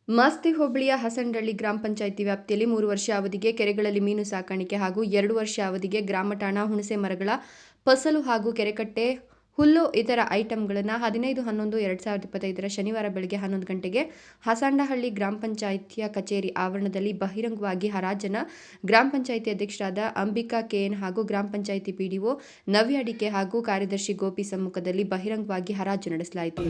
ಮಾಸ್ತಿ ಹೋಬಳಿಯ ಹಸನಹಳ್ಳಿ ಗ್ರಾಮ ಪಂಚಾಯಿತಿ ವ್ಯಾಪ್ತಿಯಲ್ಲಿ 3 ವರ್ಷ ಅವಧಿಗೆ ಕೆರೆಗಳಲ್ಲಿ ಮೀನು ಸಾಕಾಣಿಕೆ ಹಾಗೂ 2 ವರ್ಷ ಅವಧಿಗೆ ಗ್ರಾಮ ಠಾಣಾ ಹುಣಸೆ ಮರಗಳ ಫಸಲು ಹಾಗೂ ಕೆರೆಕಟ್ಟೆ ಹುಲ್ಲು ಇತರ ಐಟಂಗಳನ್ನು 15/11/2025 ಶನಿವಾರ ಬೆಳಗ್ಗೆ 11 ಗಂಟೆಗೆ ಹಸನಹಳ್ಳಿ ಗ್ರಾಮ ಪಂಚಾಯಿತಿಯ ಕಚೇರಿ ಆವರಣದಲ್ಲಿ ಬಹಿರಂಗವಾಗಿ ಹರಾಜನ್ನು ಗ್ರಾಮ ಪಂಚಾಯಿತಿ ಅಧ್ಯಕ್ಷರಾದ ಅಂಬಿಕಾ ಕೆಎನ್ ಹಾಗೂ ಗ್ರಾಮ ಪಂಚಾಯಿತಿ ಪಿಡಿಒ ನವ್ಯ ಅಡಿಕೆ ಹಾಗೂ ಕಾರ್ಯದರ್ಶಿ ಗೋಪಿ ಸಮ್ಮುಖದಲ್ಲಿ ಬಹಿರಂಗವಾಗಿ ಹರಾಜು ನಡೆಸಲಾಯಿತು.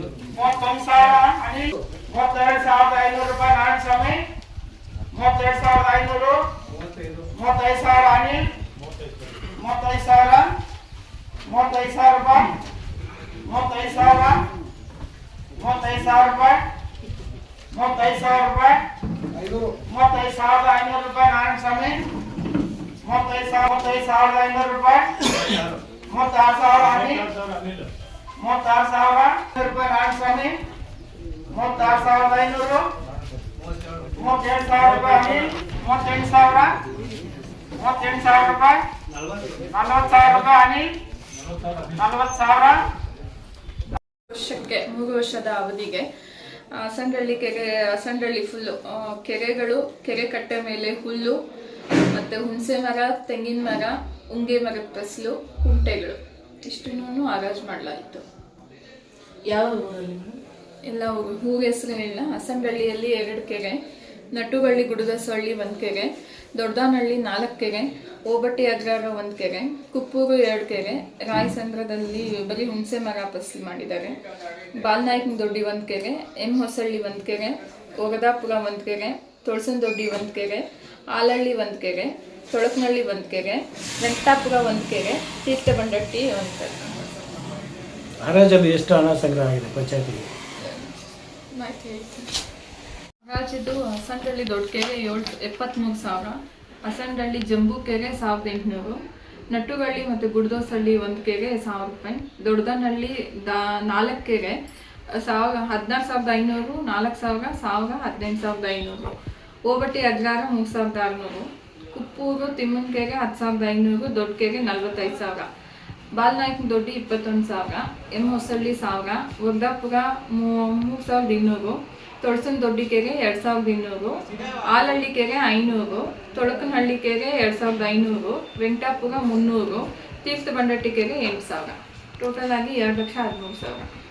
ಮೂರು ವರ್ಷದ ಅವಧಿಗೆ ಹಸನಹಳ್ಳಿ ಫುಲ್ಲು ಕೆರೆಗಳು, ಕೆರೆ ಕಟ್ಟೆ ಮೇಲೆ ಹುಲ್ಲು ಮತ್ತು ಹುಣಸೆ ಮರ, ತೆಂಗಿನ ಮರ, ಉಂಗೆ ಮರದ ಫಸಲು, ಕುಂಟೆಗಳು ಇಷ್ಟನ್ನು ಹರಾಜು ಮಾಡಲಾಯಿತು. ಯಾವ ಊರಲ್ಲಿ? ಎಲ್ಲ ಊರ ಹೆಸರು ಹೇಳಿಲ್ಲ. ಹಸನಹಳ್ಳಿಯಲ್ಲಿ 2 ಕೆರೆ, ನಟುಗಳ್ಳಿ ಗುಡುಗಸಹಳ್ಳಿ 1 ಕೆರೆ, ದೊಡ್ಡದಾನಹಳ್ಳಿ 4 ಕೆರೆ, ಓಬಟ್ಟಿ ಅಗ್ರಹಾರ 1 ಕೆರೆ, ಕುಪ್ಪೂರು 2 ಕೆರೆ, ರಾಯಸಂದ್ರದಲ್ಲಿ ಬರೀ ಹುಣಸೆ ಮರ ಫಸಲು ಮಾಡಿದ್ದಾರೆ. ಬಾಲ್ನಾಯಕನ ದೊಡ್ಡಿ 1 ಕೆರೆ, ಎಂ ಹೊಸಳ್ಳಿ 1 ಕೆರೆ, ಒಗದಾಪುರ 1 ಕೆರೆ, ತೊಳಸನದೊಡ್ಡಿ 1 ಕೆರೆ, ಆಲಹಳ್ಳಿ 1 ಕೆರೆ, ತೊಳಕನಹಳ್ಳಿ 1 ಕೆರೆ, ವೆಂಕಟಾಪುರ 1 ಕೆರೆ, ತೀರ್ಥಬಂಡಟ್ಟಿ 1 ಕೆರೆ. ಹರಾಜಲ್ಲಿ ಎಷ್ಟು ಹಣ ಸಂಗ್ರಹ ಆಗಿದೆ ಪಂಚಾಯತಿಗೆ? ಹರಾಜಿದ್ದು ಹಸನಹಳ್ಳಿ ದೊಡ್ಡ ಕೆರೆ 73,000, ಹಸನಹಳ್ಳಿ ಜಂಬೂ ಕೆರೆ 1,800, ನಟುಗಳ್ಳಿ ಮತ್ತು ಗುಡ್ದೋಸಹಳ್ಳಿ 1 ಕೆರೆ 1,000 ರೂಪಾಯಿ, ದೊಡ್ಡದಾನಹಳ್ಳಿ 4 ಕೆರೆ 16,500, 4,000, 1,000, 18,500, ಓಬಟ್ಟಿ ಅಗ್ರಹಾರ 3,600, ಕುಪ್ಪೂರು ತಿಮ್ಮನಕೆರೆ 10,500, ದೊಡ್ಡ ಕೆರೆ 45,000, ಬಾಲ್ನಾಯಕನ ದೊಡ್ಡಿ 21,000, ಎಂ ಹೊಸಳ್ಳಿ 1,000, ಒಗದಾಪುರ 3,200, ತೊಳಸನ ದೊಡ್ಡಿ ಕೆರೆ 2,200, ಆಲಹಳ್ಳಿ ಕೆರೆ 500, ತೊಳಕನಹಳ್ಳಿ ಕೆರೆ 2,500, ವೆಂಕಟಾಪುರ 300, ತೀರ್ಥಬಂಡಟ್ಟಿ ಕೆರೆ 8,000. ಟೋಟಲ್ ಆಗಿ 2,13,000.